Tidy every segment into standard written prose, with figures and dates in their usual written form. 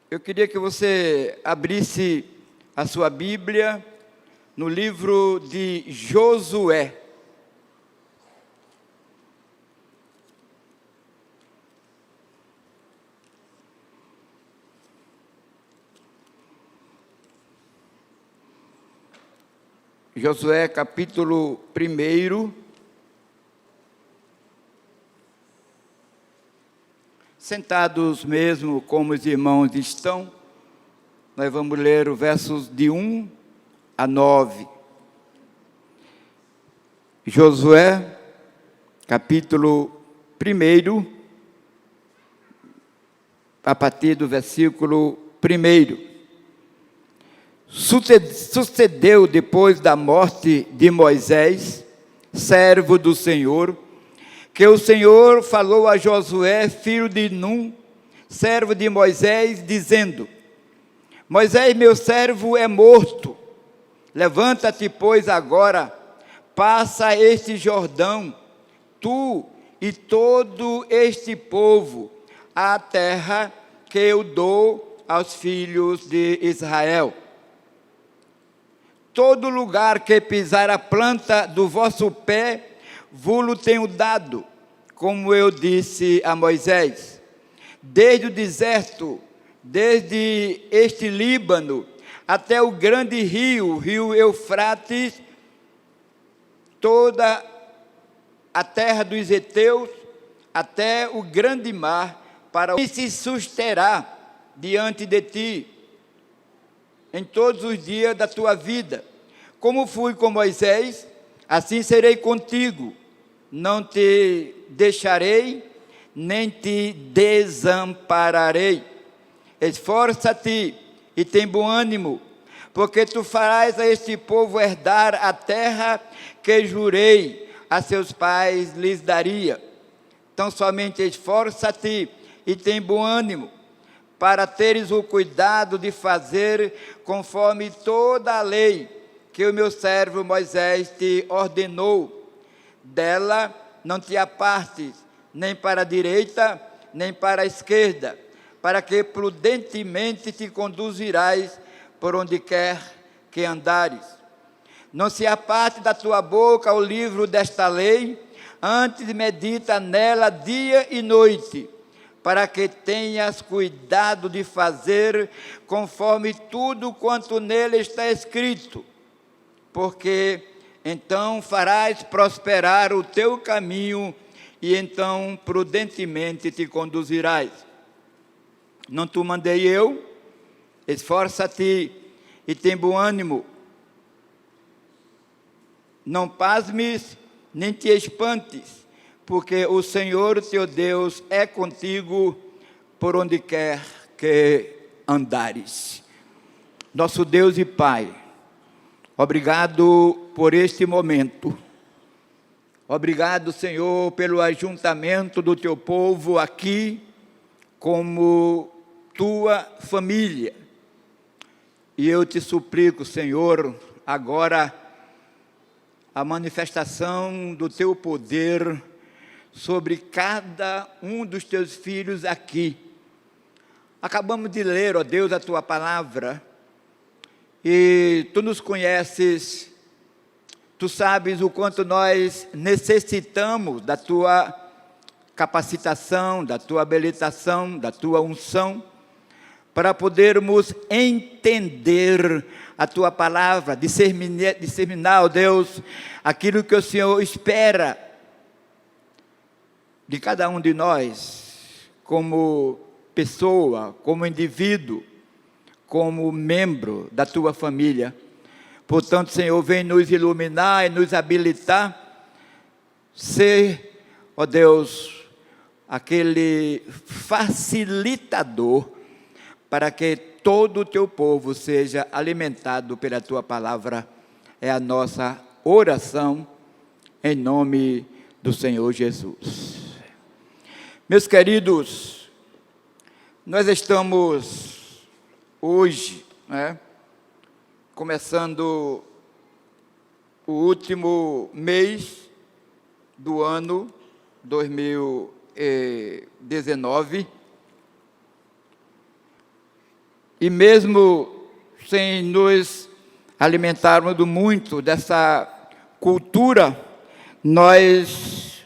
Eu queria que você abrisse a sua Bíblia no livro de Josué. Josué, capítulo 1. Sentados mesmo como os irmãos estão, nós vamos ler os versos de 1 a 9. Josué, capítulo 1, a partir do versículo 1. Sucedeu depois da morte de Moisés, servo do Senhor, que o Senhor falou a Josué, filho de Num, servo de Moisés, dizendo: Moisés, meu servo, é morto. Levanta-te, pois, agora, passa este Jordão, tu e todo este povo, à terra que eu dou aos filhos de Israel. Todo lugar que pisar a planta do vosso pé, vos tenho dado, como eu disse a Moisés. Desde o deserto, desde este Líbano, até o grande rio, rio Eufrates, toda a terra dos heteus, até o grande mar, para o que se susterá diante de ti, em todos os dias da tua vida. Como fui com Moisés, assim serei contigo. Não te deixarei, nem te desampararei. Esforça-te e tem bom ânimo, porque tu farás a este povo herdar a terra que jurei a seus pais lhes daria. Então somente esforça-te e tem bom ânimo, para teres o cuidado de fazer conforme toda a lei que o meu servo Moisés te ordenou. Dela não te apartes, nem para a direita, nem para a esquerda, para que prudentemente te conduzirás por onde quer que andares. Não se aparte da tua boca o livro desta lei, antes medita nela dia e noite, para que tenhas cuidado de fazer conforme tudo quanto nele está escrito, porque então farás prosperar o teu caminho e então prudentemente te conduzirás. Não te mandei eu? Esforça-te e tem bom ânimo. Não pasmes, nem te espantes, porque o Senhor teu Deus é contigo por onde quer que andares. Nosso Deus e Pai, obrigado por este momento. Obrigado, Senhor, pelo ajuntamento do teu povo aqui como tua família. E eu te suplico, Senhor, agora a manifestação do teu poder sobre cada um dos teus filhos aqui. Acabamos de ler, ó Deus, a tua palavra, e tu nos conheces, tu sabes o quanto nós necessitamos da tua capacitação, da tua habilitação, da tua unção, para podermos entender a tua palavra, disseminar, ó Deus, aquilo que o Senhor espera de cada um de nós, como pessoa, como indivíduo, como membro da tua família. Portanto, Senhor, vem nos iluminar e nos habilitar, ser, ó Deus, aquele facilitador para que todo o teu povo seja alimentado pela tua palavra. É a nossa oração, em nome do Senhor Jesus. Meus queridos, nós estamos hoje, começando o último mês do ano 2019, e mesmo sem nos alimentarmos muito dessa cultura, nós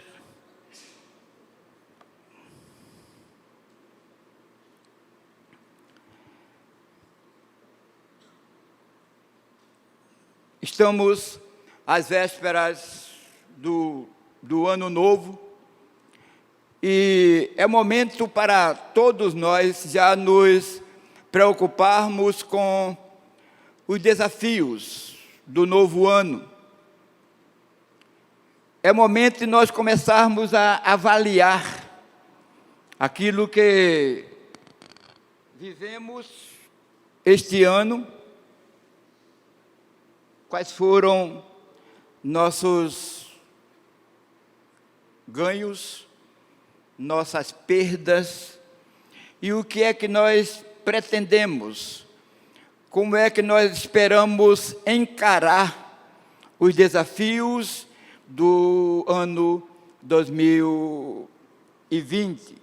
estamos às vésperas do ano novo, e é momento para todos nós já nos preocuparmos com os desafios do novo ano. É momento de nós começarmos a avaliar aquilo que vivemos este ano, quais foram nossos ganhos, nossas perdas, e o que é que nós pretendemos, como é que nós esperamos encarar os desafios do ano 2020.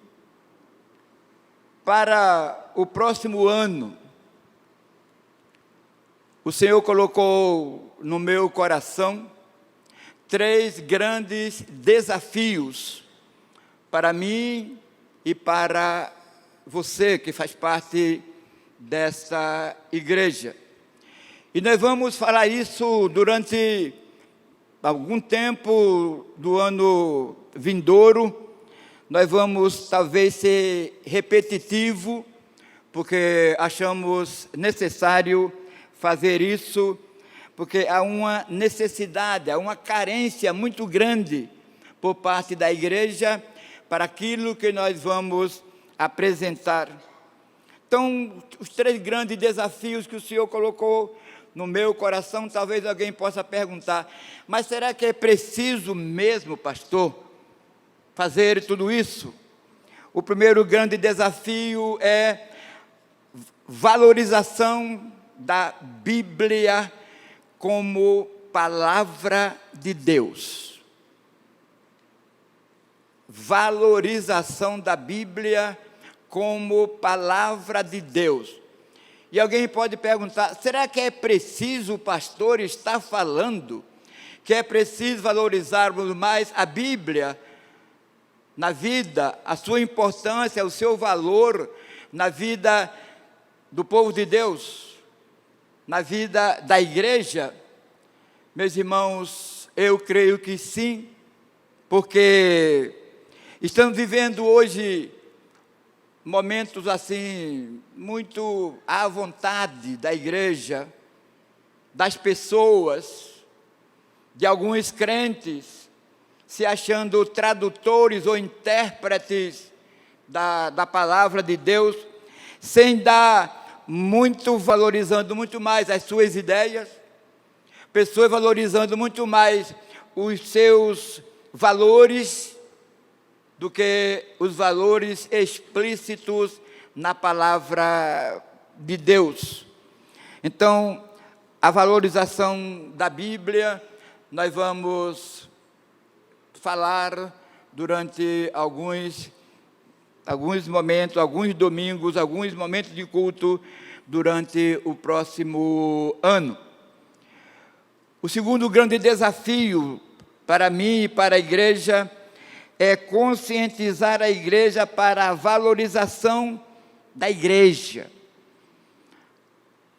Para o próximo ano, o Senhor colocou no meu coração 3 grandes desafios para mim e para você que faz parte dessa igreja. E nós vamos falar isso durante algum tempo do ano vindouro. Nós vamos talvez ser repetitivo, porque achamos necessário fazer isso, porque há uma necessidade, há uma carência muito grande por parte da igreja para aquilo que nós vamos apresentar. Então, os 3 grandes desafios que o Senhor colocou no meu coração, talvez alguém possa perguntar, mas será que é preciso mesmo, pastor, fazer tudo isso? O primeiro grande desafio é valorização da Bíblia como palavra de Deus. Valorização da Bíblia como palavra de Deus. E alguém pode perguntar, será que é preciso o pastor estar falando que é preciso valorizarmos mais a Bíblia na vida, a sua importância, o seu valor na vida do povo de Deus, na vida da igreja? Meus irmãos, eu creio que sim, porque estamos vivendo hoje momentos assim, muito à vontade da igreja, das pessoas, de alguns crentes, se achando tradutores ou intérpretes da palavra de Deus, sem dar muito, valorizando muito mais as suas ideias, pessoas valorizando muito mais os seus valores do que os valores explícitos na palavra de Deus. Então, a valorização da Bíblia, nós vamos falar durante alguns momentos, alguns domingos, alguns momentos de culto durante o próximo ano. O segundo grande desafio para mim e para a igreja é conscientizar a igreja para a valorização da igreja.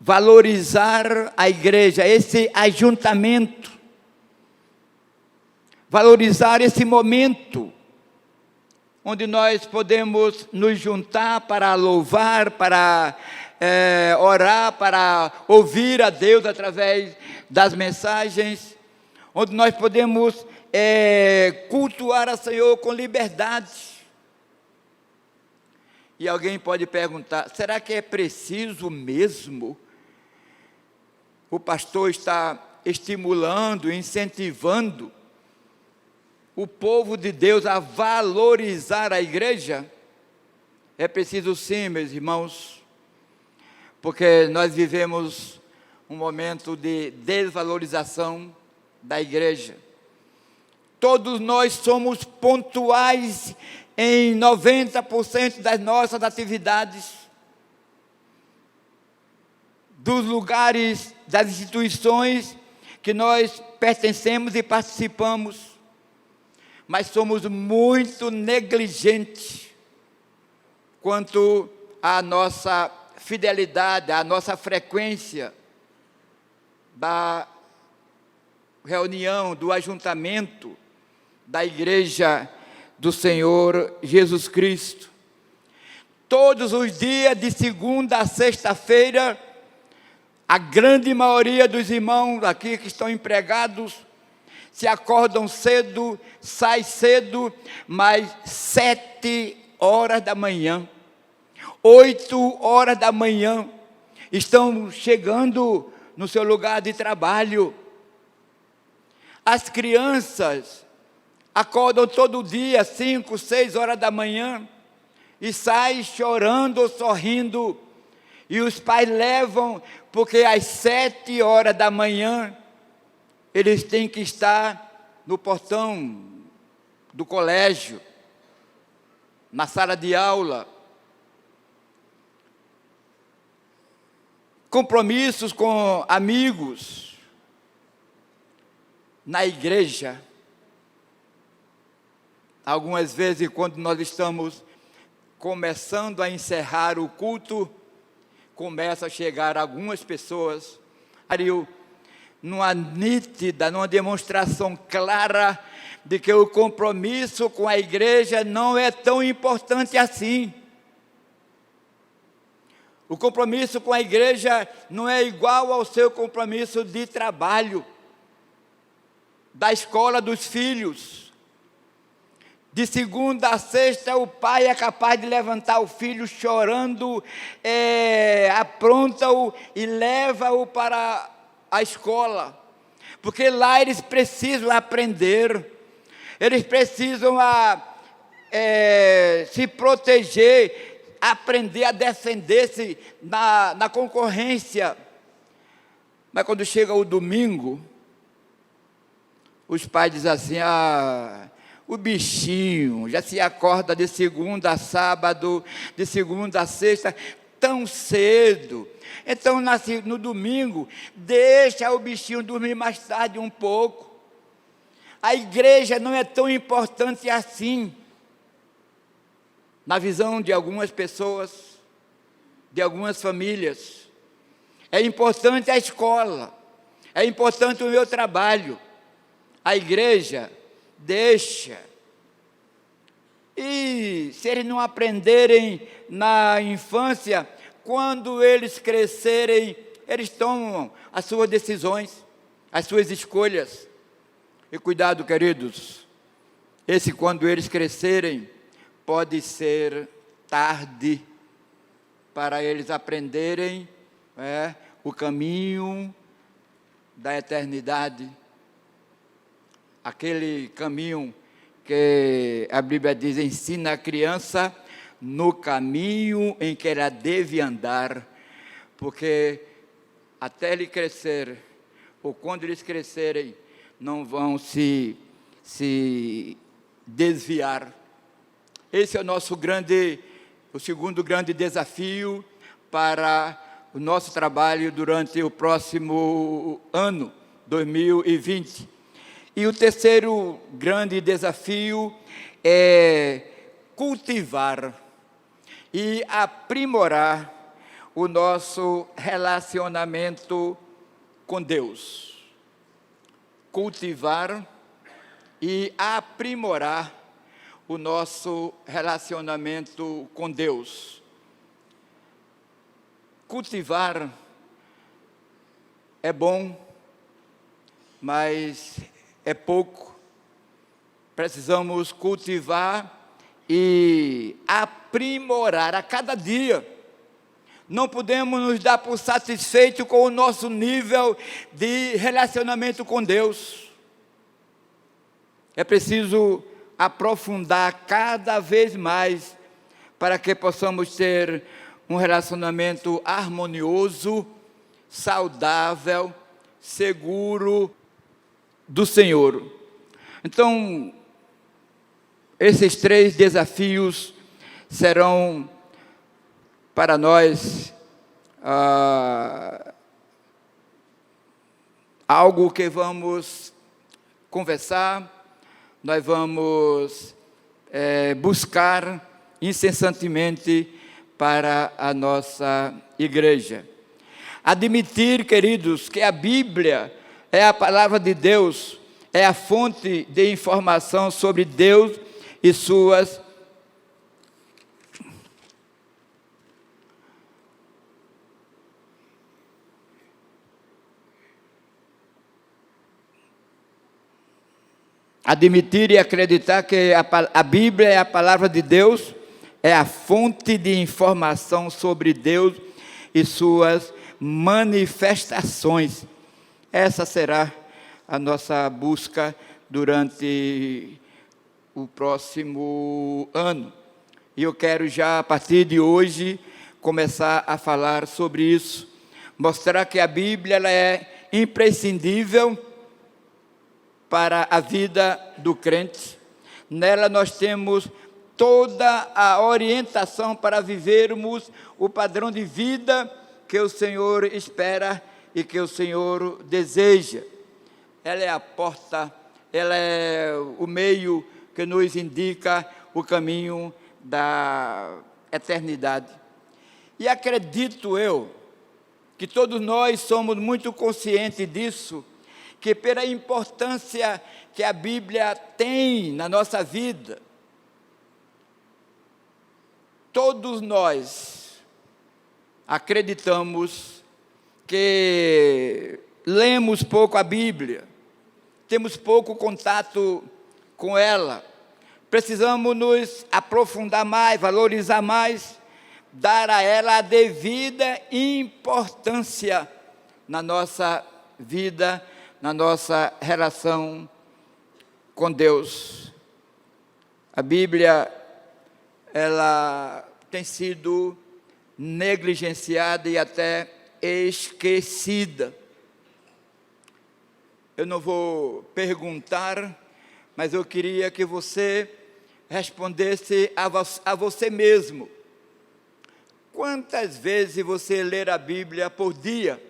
Valorizar a igreja, esse ajuntamento. Valorizar esse momento onde nós podemos nos juntar para louvar, para orar, para ouvir a Deus através das mensagens, onde nós podemos cultuar a Senhor com liberdade. E alguém pode perguntar, será que é preciso mesmo o pastor estar estimulando, incentivando o povo de Deus a valorizar a igreja? É preciso sim, meus irmãos, porque nós vivemos um momento de desvalorização da igreja. Todos nós somos pontuais em 90% das nossas atividades. dos lugares, das instituições que nós pertencemos e participamos, mas somos muito negligentes quanto à nossa fidelidade, à nossa frequência da reunião, do ajuntamento da Igreja do Senhor Jesus Cristo. Todos os dias, de segunda a sexta-feira, a grande maioria dos irmãos aqui que estão empregados se acordam cedo, saem cedo, mas 7 horas da manhã, 8 horas da manhã, estão chegando no seu lugar de trabalho. As crianças acordam todo dia, 5, 6 horas da manhã, e saem chorando ou sorrindo, e os pais levam, porque às 7 horas da manhã, eles têm que estar no portão do colégio, na sala de aula. Compromissos com amigos, na igreja. Algumas vezes, quando nós estamos começando a encerrar o culto, começa a chegar algumas pessoas, numa nítida, numa demonstração clara de que o compromisso com a igreja não é tão importante assim. O compromisso com a igreja não é igual ao seu compromisso de trabalho, da escola dos filhos. De segunda a sexta, o pai é capaz de levantar o filho chorando, apronta-o e leva-o para a escola, porque lá eles precisam aprender, eles precisam se proteger, aprender a defender-se na concorrência. Mas quando chega o domingo, os pais dizem assim: o bichinho já se acorda de segunda a sábado, de segunda a sexta, tão cedo. Então, no domingo, deixa o bichinho dormir mais tarde um pouco. A igreja não é tão importante assim, na visão de algumas pessoas, de algumas famílias. É importante a escola, é importante o meu trabalho. A igreja deixa. E se eles não aprenderem na infância, quando eles crescerem, eles tomam as suas decisões, as suas escolhas. E cuidado, queridos, quando eles crescerem, pode ser tarde para eles aprenderem o caminho da eternidade. Aquele caminho que a Bíblia diz: ensina a criança no caminho em que ela deve andar, porque até ele crescer, ou quando eles crescerem, não vão se desviar. Esse é o segundo grande desafio para o nosso trabalho durante o próximo ano, 2020. E o terceiro grande desafio é cultivar e aprimorar o nosso relacionamento com Deus. Cultivar e aprimorar o nosso relacionamento com Deus. Cultivar é bom, mas é pouco. Precisamos cultivar e aprimorar a cada dia. Não podemos nos dar por satisfeito com o nosso nível de relacionamento com Deus. É preciso aprofundar cada vez mais para que possamos ter um relacionamento harmonioso, saudável, seguro do Senhor. Então, esses 3 desafios serão para nós algo que vamos conversar, nós vamos buscar incessantemente para a nossa igreja. Admitir, queridos, que a Bíblia é a palavra de Deus, é a fonte de informação sobre Deus e suas admitir e acreditar que a Bíblia é a palavra de Deus, é a fonte de informação sobre Deus e suas manifestações. Essa será a nossa busca durante o próximo ano. E eu quero já, a partir de hoje, começar a falar sobre isso. Mostrar que a Bíblia ela é imprescindível para a vida do crente. Nela nós temos toda a orientação para vivermos o padrão de vida que o Senhor espera e que o Senhor deseja. Ela é a porta, ela é o meio que nos indica o caminho da eternidade. E acredito eu que todos nós somos muito conscientes disso, que pela importância que a Bíblia tem na nossa vida, todos nós acreditamos que lemos pouco a Bíblia, temos pouco contato com ela, precisamos nos aprofundar mais, valorizar mais, dar a ela a devida importância na nossa vida, na nossa relação com Deus. A Bíblia, ela tem sido negligenciada e até esquecida. Eu não vou perguntar, mas eu queria que você respondesse a você mesmo. Quantas vezes você lê a Bíblia por dia?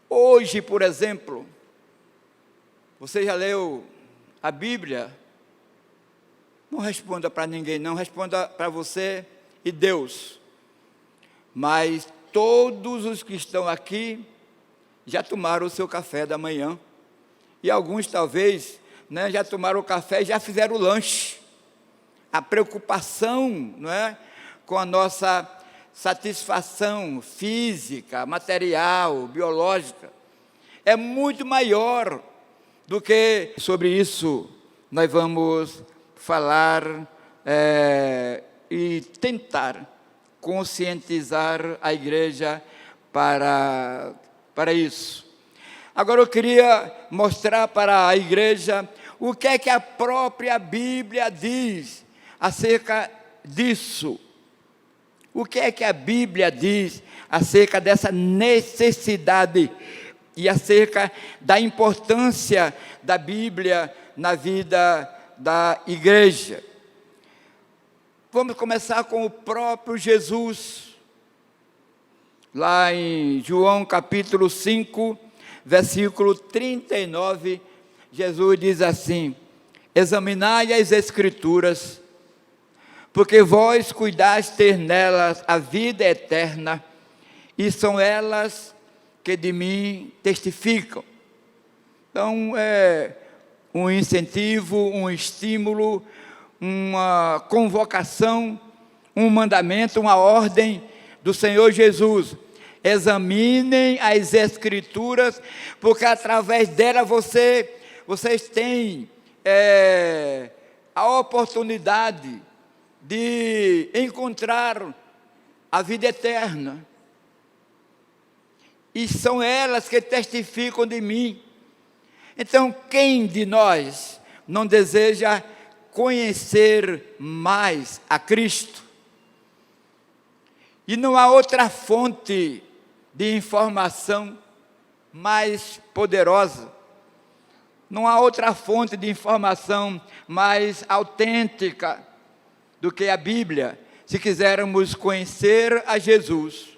Hoje, por exemplo, você já leu a Bíblia? Não responda para ninguém, não, responda para você e Deus. Mas todos os que estão aqui já tomaram o seu café da manhã. E alguns talvez já tomaram o café e já fizeram o lanche. A preocupação com a nossa satisfação física, material, biológica, é muito maior do que sobre isso nós vamos falar e tentar conscientizar a igreja para isso. Agora eu queria mostrar para a igreja o que é que a própria Bíblia diz acerca disso. O que é que a Bíblia diz acerca dessa necessidade e acerca da importância da Bíblia na vida da igreja? Vamos começar com o próprio Jesus. Lá em João capítulo 5, versículo 39, Jesus diz assim: examinai as Escrituras, porque vós cuidais ter nelas a vida eterna, e são elas que de mim testificam. Então, é um incentivo, um estímulo, uma convocação, um mandamento, uma ordem do Senhor Jesus. Examinem as Escrituras, porque através dela vocês têm a oportunidade de encontrar a vida eterna. E são elas que testificam de mim. Então, quem de nós não deseja conhecer mais a Cristo? E não há outra fonte de informação mais poderosa, não há outra fonte de informação mais autêntica do que a Bíblia, se quisermos conhecer a Jesus,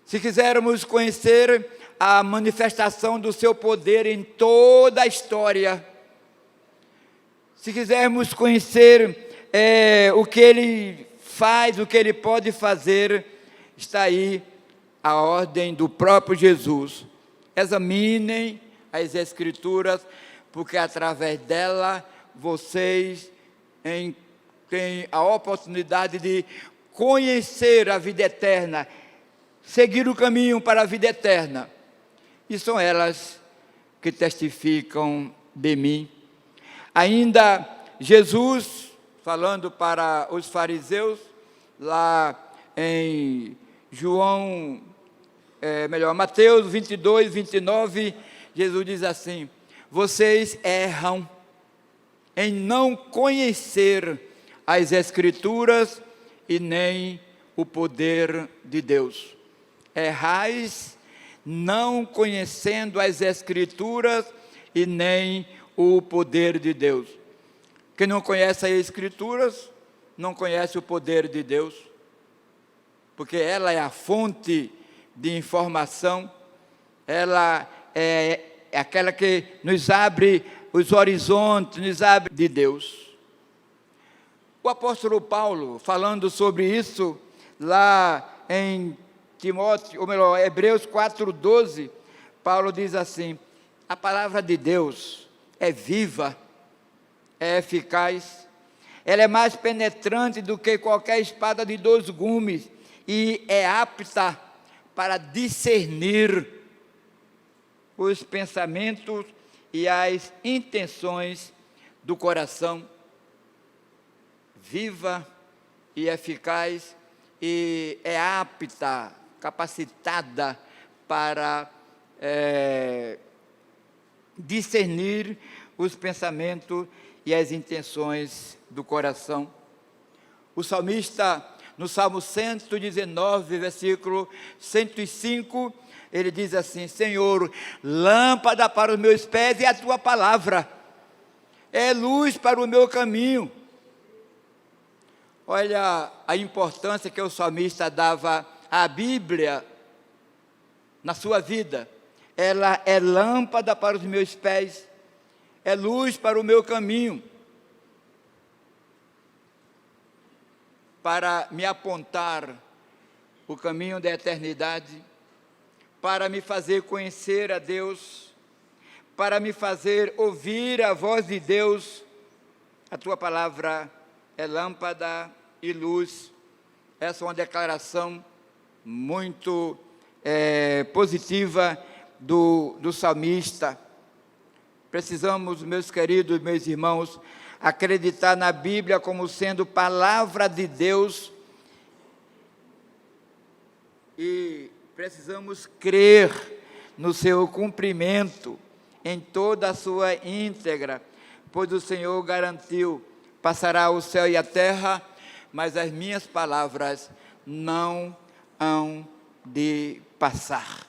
se quisermos conhecer a manifestação do seu poder em toda a história. Se quisermos conhecer o que Ele faz, o que Ele pode fazer, está aí a ordem do próprio Jesus. Examinem as Escrituras, porque através dela vocês têm a oportunidade de conhecer a vida eterna, seguir o caminho para a vida eterna. E são elas que testificam de mim. Ainda Jesus, falando para os fariseus, lá em Mateus 22, 29, Jesus diz assim: vocês erram em não conhecer as Escrituras e nem o poder de Deus. Errais não conhecendo as Escrituras e nem o poder de Deus. Quem não conhece as Escrituras, não conhece o poder de Deus, porque ela é a fonte de informação, ela é aquela que nos abre os horizontes, nos abre de Deus. O apóstolo Paulo, falando sobre isso, lá em Hebreus 4:12, Paulo diz assim: a palavra de Deus é viva, é eficaz, ela é mais penetrante do que qualquer espada de 2 gumes e é apta para discernir os pensamentos e as intenções do coração. Viva e eficaz, e é apta, capacitada para discernir os pensamentos e as intenções do coração. O salmista, no Salmo 119, versículo 105, ele diz assim: Senhor, lâmpada para os meus pés é a tua palavra, é luz para o meu caminho. Olha a importância que o salmista dava à Bíblia na sua vida. Ela é lâmpada para os meus pés, é luz para o meu caminho, para me apontar o caminho da eternidade, para me fazer conhecer a Deus, para me fazer ouvir a voz de Deus. A tua palavra é lâmpada e luz. Essa é uma declaração muito positiva do salmista. Precisamos, meus queridos, meus irmãos, acreditar na Bíblia como sendo palavra de Deus, e precisamos crer no seu cumprimento em toda a sua íntegra, pois o Senhor garantiu: passará o céu e a terra, mas as minhas palavras não hão de passar.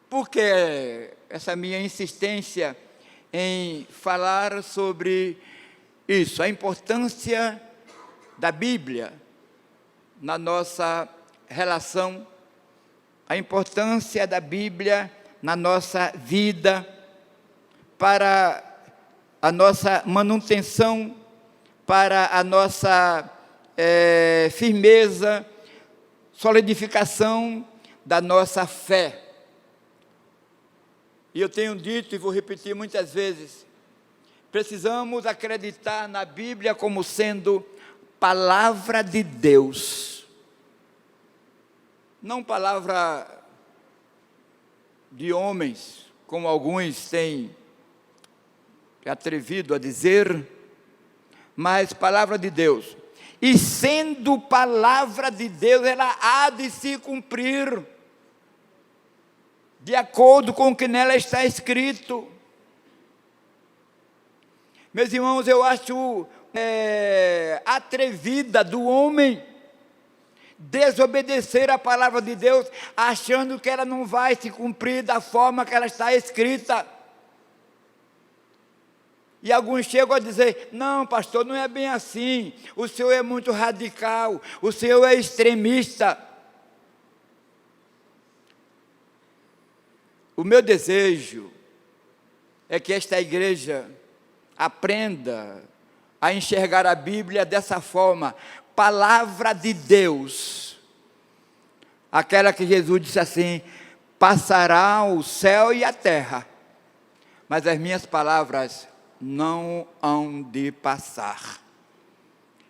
Por que essa minha insistência em falar sobre isso? A importância da Bíblia na nossa relação, a importância da Bíblia na nossa vida, para a nossa manutenção, para a nossa firmeza, solidificação da nossa fé. E eu tenho dito e vou repetir muitas vezes: precisamos acreditar na Bíblia como sendo palavra de Deus, não palavra de homens, como alguns têm atrevido a dizer, mas palavra de Deus. E sendo palavra de Deus, ela há de se cumprir de acordo com o que nela está escrito. Meus irmãos, eu acho atrevida do homem desobedecer a palavra de Deus, achando que ela não vai se cumprir da forma que ela está escrita. E alguns chegam a dizer: não, pastor, não é bem assim, o senhor é muito radical, o senhor é extremista. O meu desejo é que esta igreja aprenda a enxergar a Bíblia dessa forma, palavra de Deus, aquela que Jesus disse assim: passará o céu e a terra, mas as minhas palavras não hão de passar,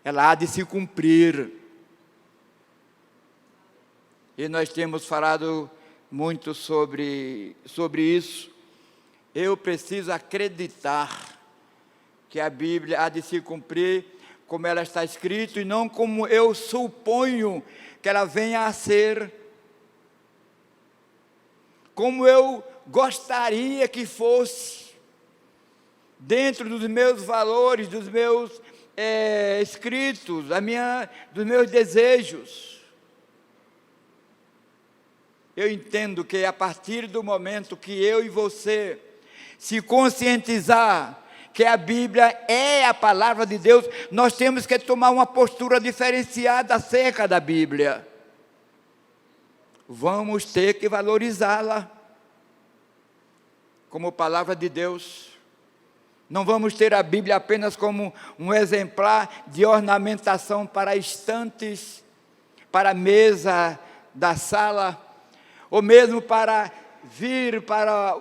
ela há de se cumprir. E nós temos falado muito sobre isso. Eu preciso acreditar que a Bíblia há de se cumprir como ela está escrita, e não como eu suponho que ela venha a ser, como eu gostaria que fosse, dentro dos meus valores, dos meus escritos, dos meus desejos. Eu entendo que a partir do momento que eu e você se conscientizar que a Bíblia é a palavra de Deus, nós temos que tomar uma postura diferenciada acerca da Bíblia. Vamos ter que valorizá-la como palavra de Deus. Não vamos ter a Bíblia apenas como um exemplar de ornamentação para estantes, para a mesa da sala, ou mesmo para vir para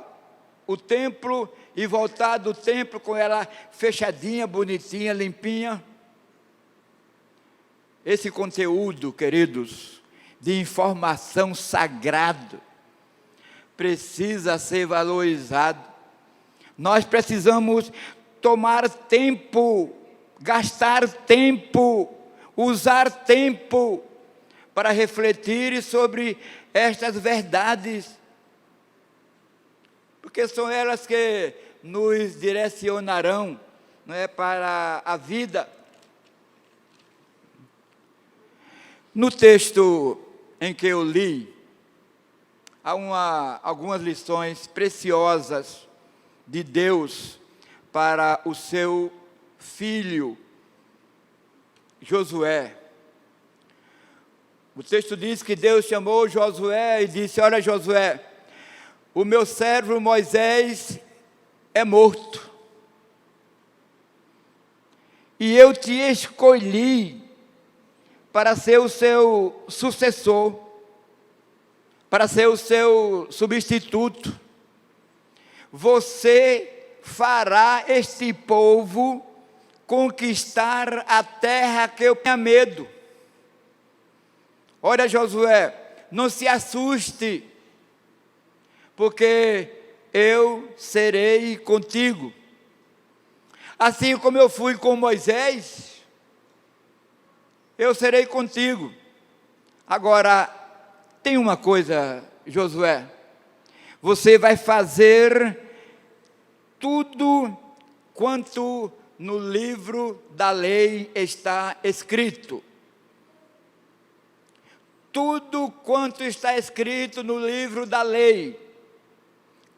o templo e voltar do templo com ela fechadinha, bonitinha, limpinha. Esse conteúdo, queridos, de informação sagrada, precisa ser valorizado. Nós precisamos tomar tempo, gastar tempo, usar tempo para refletir sobre estas verdades, porque são elas que nos direcionarão, não é, para a vida. No texto em que eu li, há algumas lições preciosas de Deus para o seu filho Josué. O texto diz que Deus chamou Josué e disse: olha, Josué, o meu servo Moisés é morto, e eu te escolhi para ser o seu sucessor, para ser o seu substituto. Você fará este povo conquistar a terra que eu tinha medo. Olha, Josué, não se assuste, porque eu serei contigo. Assim como eu fui com Moisés, eu serei contigo. Agora, tem uma coisa, Josué, você vai fazer tudo quanto no livro da lei está escrito. Tudo quanto está escrito no livro da lei,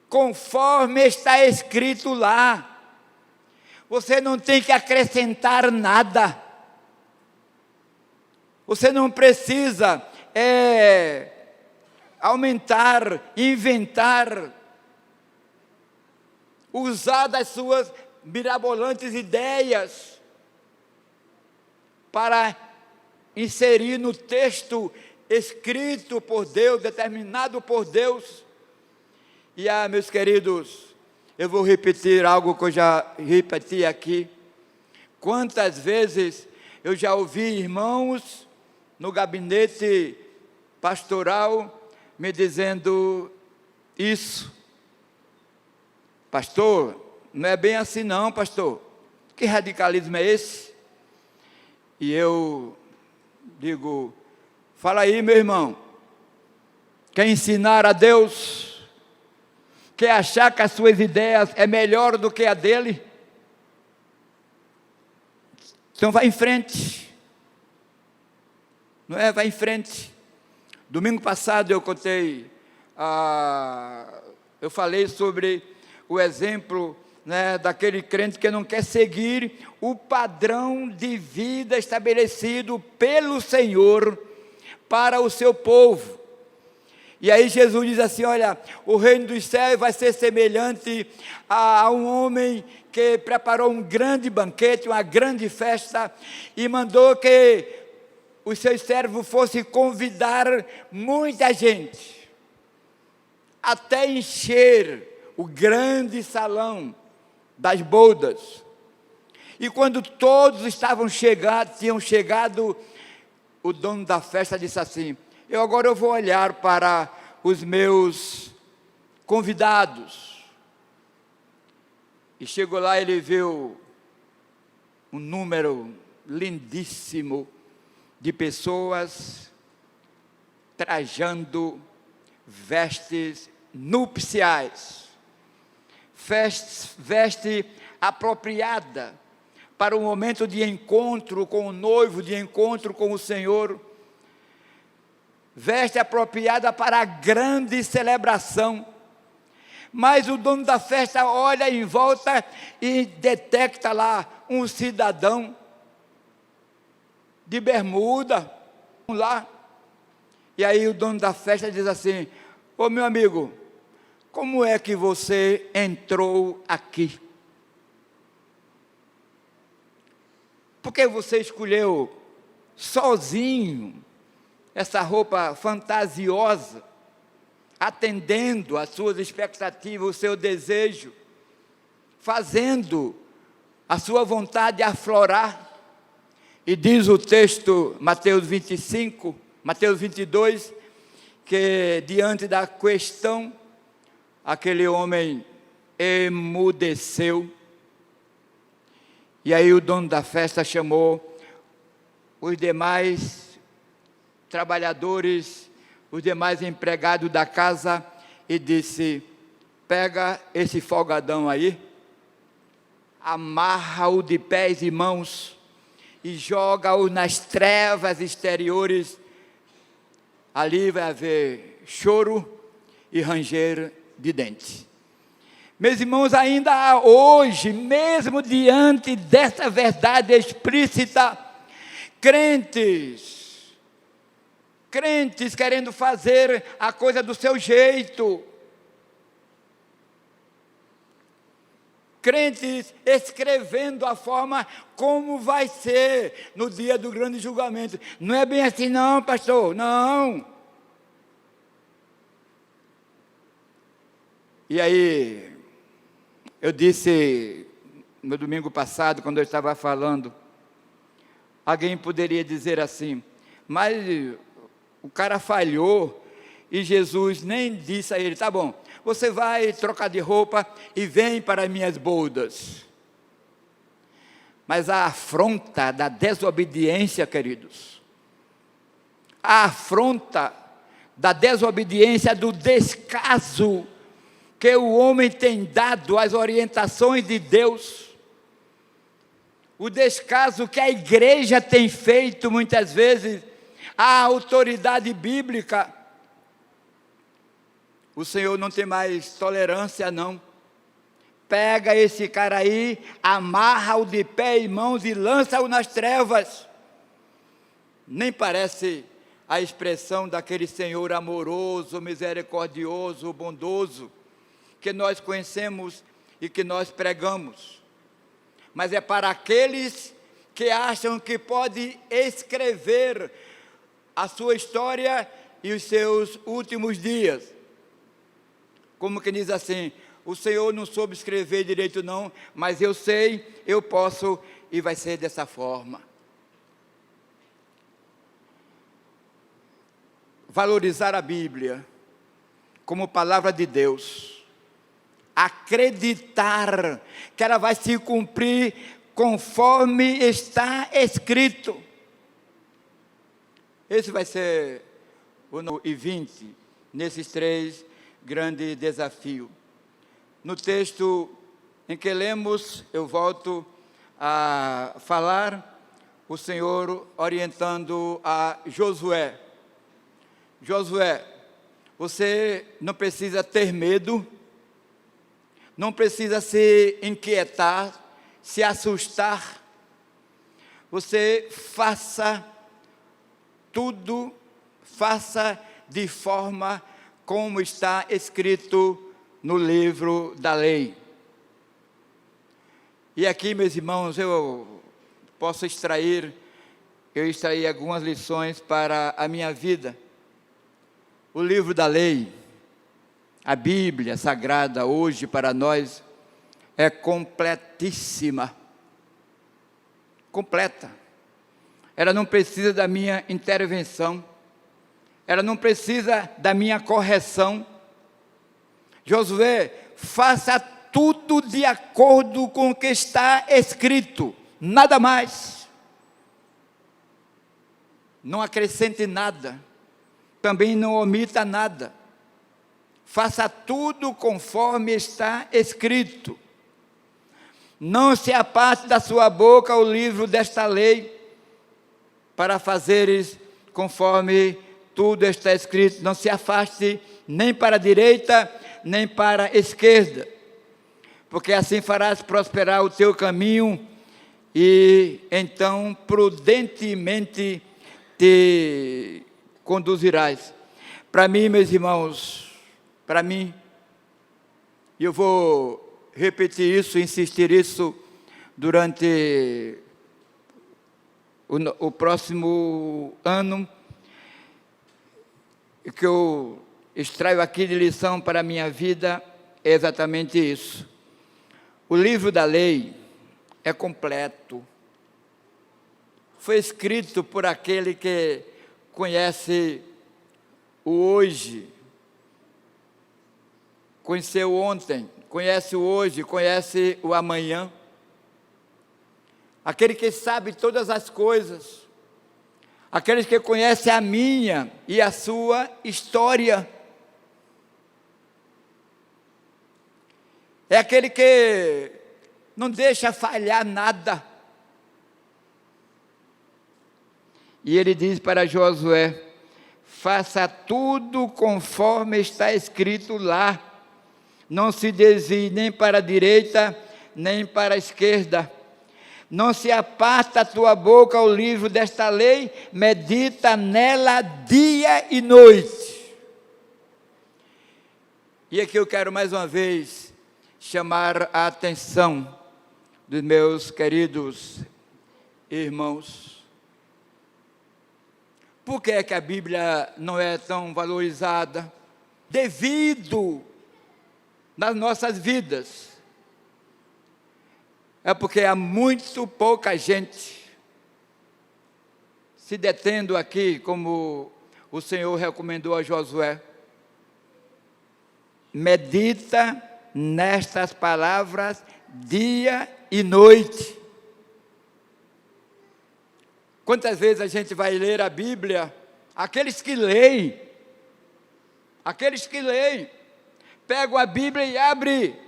conforme está escrito lá. Você não tem que acrescentar nada. Você não precisa aumentar, inventar, usar das suas mirabolantes ideias para inserir no texto escrito por Deus, determinado por Deus. E meus queridos, eu vou repetir algo que eu já repeti aqui. Quantas vezes eu já ouvi irmãos no gabinete pastoral me dizendo isso: pastor, não é bem assim não, pastor, que radicalismo é esse? E eu digo: fala aí, meu irmão, quer ensinar a Deus? Quer achar que as suas ideias é melhor do que a dele? Então vai em frente, não é? Vai em frente. Domingo passado eu contei, eu falei sobre o exemplo, né, daquele crente que não quer seguir o padrão de vida estabelecido pelo Senhor para o seu povo. E aí Jesus diz assim: olha, o reino dos céus vai ser semelhante a um homem que preparou um grande banquete, uma grande festa, e mandou que os seus servos fossem convidar muita gente, até encher o grande salão das bodas. E quando todos tinham chegado, o dono da festa disse assim: agora eu vou olhar para os meus convidados. E chegou lá, ele viu um número lindíssimo de pessoas trajando vestes nupciais, veste apropriada para o momento de encontro com o noivo, de encontro com o Senhor, veste apropriada para a grande celebração. Mas o dono da festa olha em volta e detecta lá um cidadão de bermuda, lá. E aí o dono da festa diz assim: ô meu amigo, como é que você entrou aqui? Por que você escolheu sozinho essa roupa fantasiosa, atendendo às suas expectativas, o seu desejo, fazendo a sua vontade aflorar? E diz o texto, Mateus 22, que diante da questão, aquele homem emudeceu. E aí o dono da festa chamou os demais trabalhadores, os demais empregados da casa e disse: pega esse folgadão aí, amarra-o de pés e mãos e joga-o nas trevas exteriores. Ali vai haver choro e ranger de dentes. Meus irmãos, ainda hoje, mesmo diante dessa verdade explícita, crentes querendo fazer a coisa do seu jeito, crentes escrevendo a forma como vai ser no dia do grande julgamento. Não é bem assim não, pastor, não. E aí, eu disse no domingo passado, quando eu estava falando, alguém poderia dizer assim: mas o cara falhou e Jesus nem disse a ele: tá bom, você vai trocar de roupa e vem para as minhas bodas. Mas a afronta da desobediência, queridos, a afronta da desobediência, do descaso que o homem tem dado às orientações de Deus, o descaso que a igreja tem feito muitas vezes à autoridade bíblica, o Senhor não tem mais tolerância não. Pega esse cara aí, amarra-o de pé e mãos e lança-o nas trevas. Nem parece a expressão daquele Senhor amoroso, misericordioso, bondoso, que nós conhecemos e que nós pregamos. Mas é para aqueles que acham que pode escrever a sua história e os seus últimos dias. Como que diz assim: o Senhor não soube escrever direito não, mas eu sei, eu posso, e vai ser dessa forma. Valorizar a Bíblia como palavra de Deus, acreditar que ela vai se cumprir conforme está escrito. Esse vai ser o 20, nesses 3 grandes desafios. No texto em que lemos, eu volto a falar, o Senhor orientando a Josué. Josué, você não precisa ter medo, não precisa se inquietar, se assustar. Você faça tudo, faça de forma como está escrito no livro da lei. E aqui, meus irmãos, eu extrair algumas lições para a minha vida. O livro da lei, a Bíblia Sagrada, hoje para nós, é completíssima. Completa. Ela não precisa da minha intervenção. Ela não precisa da minha correção. Josué, faça tudo de acordo com o que está escrito, nada mais. Não acrescente nada, também não omita nada. Faça tudo conforme está escrito. Não se aparte da sua boca o livro desta lei, para fazeres conforme tudo está escrito. Não se afaste nem para a direita, nem para a esquerda, porque assim farás prosperar o teu caminho, e então prudentemente te conduzirás. Para mim, meus irmãos, para mim, eu vou repetir isso, insistir isso durante o próximo ano, que eu extraio aqui de lição para a minha vida, é exatamente isso. O livro da lei é completo. Foi escrito por aquele que conhece o hoje, conheceu ontem, conhece o hoje, conhece o amanhã. Aquele que sabe todas as coisas, aquele que conhece a minha e a sua história. É aquele que não deixa falhar nada. E ele diz para Josué: faça tudo conforme está escrito lá. Não se desvie nem para a direita, nem para a esquerda. Não se aparta a tua boca o livro desta lei, medita nela dia e noite. E aqui eu quero mais uma vez chamar a atenção dos meus queridos irmãos. Por que é que a Bíblia não é tão valorizada? Devido nas nossas vidas. É porque há muito pouca gente se detendo aqui, como o Senhor recomendou a Josué. Medita nestas palavras dia e noite. Quantas vezes a gente vai ler a Bíblia? Aqueles que leem, pegam a Bíblia e abrem,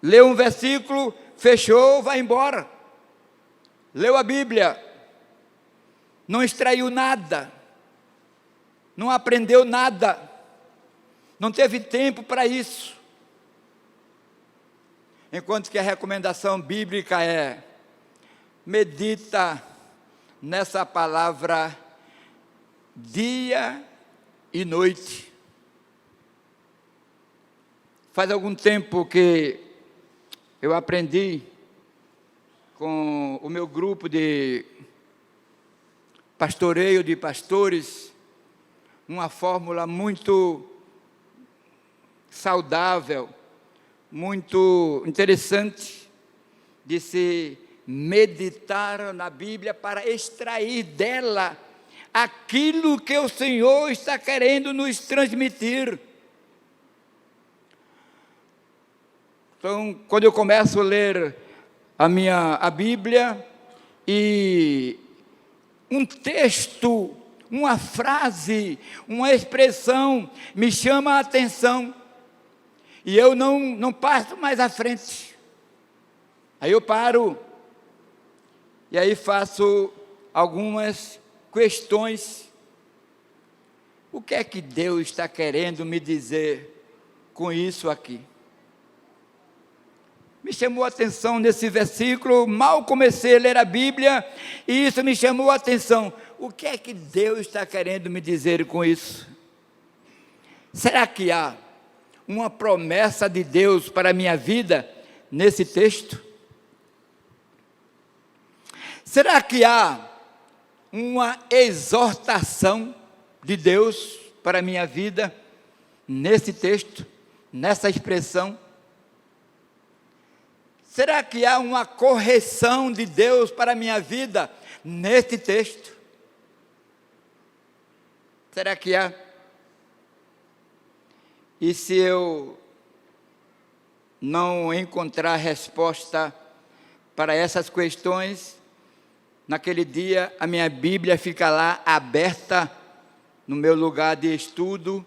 lê um versículo, fechou, vai embora. Leu a Bíblia, não extraiu nada, não aprendeu nada, não teve tempo para isso. Enquanto que a recomendação bíblica é: medita nessa palavra dia e noite. Faz algum tempo que eu aprendi com o meu grupo de pastoreio de pastores uma fórmula muito saudável, muito interessante de se meditar na Bíblia para extrair dela aquilo que o Senhor está querendo nos transmitir. Então, quando eu começo a ler a Bíblia e um texto, uma frase, uma expressão me chama a atenção e eu não passo mais à frente. Aí eu paro e aí faço algumas questões. O que é que Deus está querendo me dizer com isso aqui? Me chamou a atenção nesse versículo, mal comecei a ler a Bíblia, e isso me chamou a atenção. O que é que Deus está querendo me dizer com isso? Será que há uma promessa de Deus para a minha vida nesse texto? Será que há uma exortação de Deus para a minha vida nesse texto, nessa expressão? Será que há uma correção de Deus para a minha vida nesse texto? Será que há? E se eu não encontrar resposta para essas questões, naquele dia a minha Bíblia fica lá aberta no meu lugar de estudo.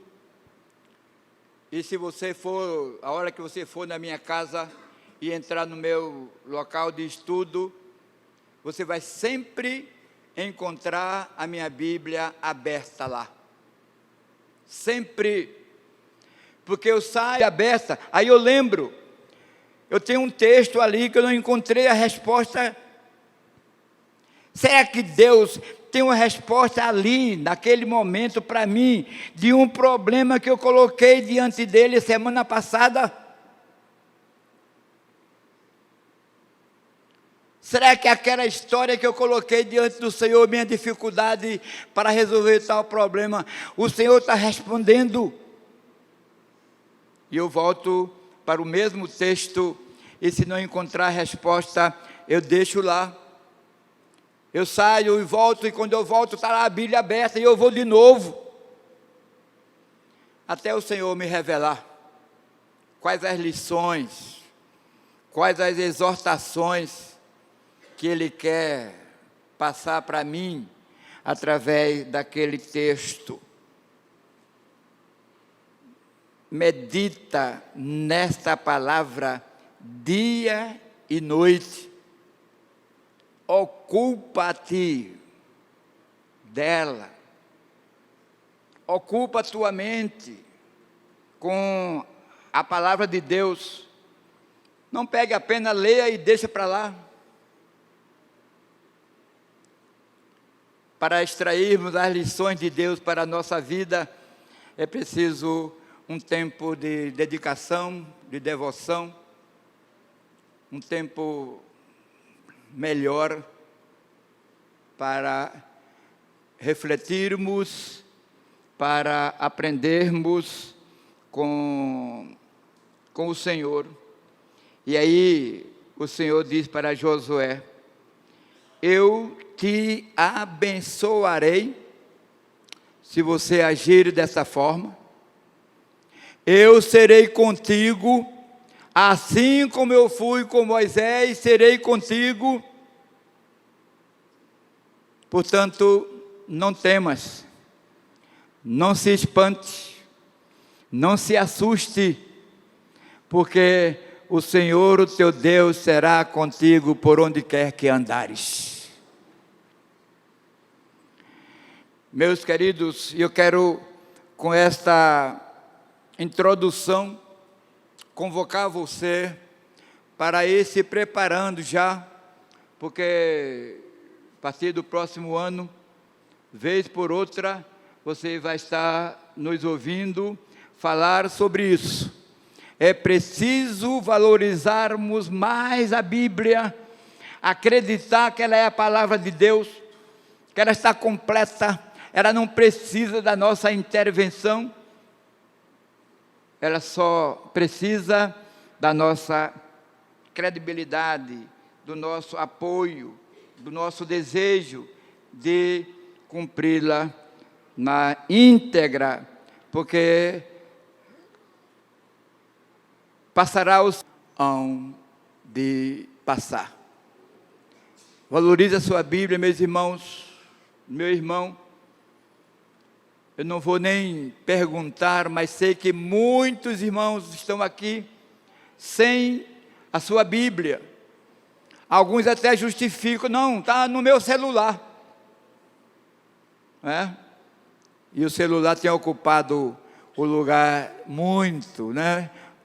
E se você for, a hora que você for na minha casa e entrar no meu local de estudo, você vai sempre encontrar a minha Bíblia aberta lá. Sempre. Porque eu saio aberta, aí eu lembro, eu tenho um texto ali que eu não encontrei a resposta. Será que Deus tem uma resposta ali, naquele momento para mim, de um problema que eu coloquei diante dele semana passada? Será que aquela história que eu coloquei diante do Senhor, minha dificuldade para resolver tal problema, o Senhor está respondendo? E eu volto para o mesmo texto, e se não encontrar resposta, eu deixo lá. Eu saio e volto, e quando eu volto está lá a Bíblia aberta, e eu vou de novo, até o Senhor me revelar quais as lições, quais as exortações que Ele quer passar para mim, através daquele texto. Medita nesta palavra dia e noite, ocupa-te dela, ocupa a tua mente com a palavra de Deus. Não pegue apenas, leia e deixa para lá. Para extrairmos as lições de Deus para a nossa vida, é preciso um tempo de dedicação, de devoção, um tempo melhor para refletirmos, para aprendermos com o Senhor. E aí o Senhor diz para Josué: eu te abençoarei se você agir dessa forma. Eu serei contigo, assim como eu fui com Moisés, serei contigo. Portanto, não temas, não se espante, não se assuste, porque o Senhor, o teu Deus, será contigo por onde quer que andares. Meus queridos, eu quero, com esta introdução, convocar você para ir se preparando já, porque a partir do próximo ano, vez por outra, você vai estar nos ouvindo falar sobre isso. É preciso valorizarmos mais a Bíblia, acreditar que ela é a palavra de Deus, que ela está completa, ela não precisa da nossa intervenção, ela só precisa da nossa credibilidade, do nosso apoio, do nosso desejo de cumpri-la na íntegra, porque passará os hão de passar. Valorize a sua Bíblia, meus irmãos, meu irmão. Eu não vou nem perguntar, mas sei que muitos irmãos estão aqui sem a sua Bíblia. Alguns até justificam, não, está no meu celular. E o celular tem ocupado o lugar muito,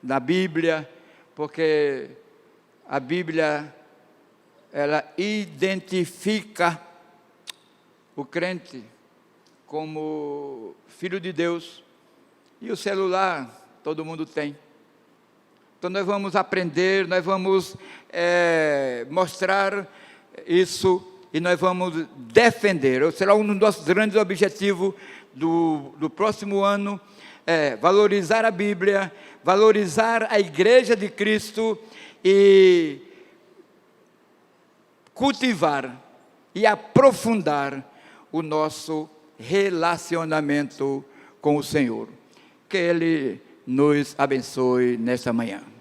da Bíblia, porque a Bíblia, ela identifica o crente como filho de Deus, E o celular, todo mundo tem. Então nós vamos aprender, nós vamos mostrar isso e nós vamos defender. Será um dos nossos grandes objetivos do próximo ano, valorizar a Bíblia, valorizar a Igreja de Cristo e cultivar e aprofundar o nosso relacionamento com o Senhor. Que Ele nos abençoe nesta manhã.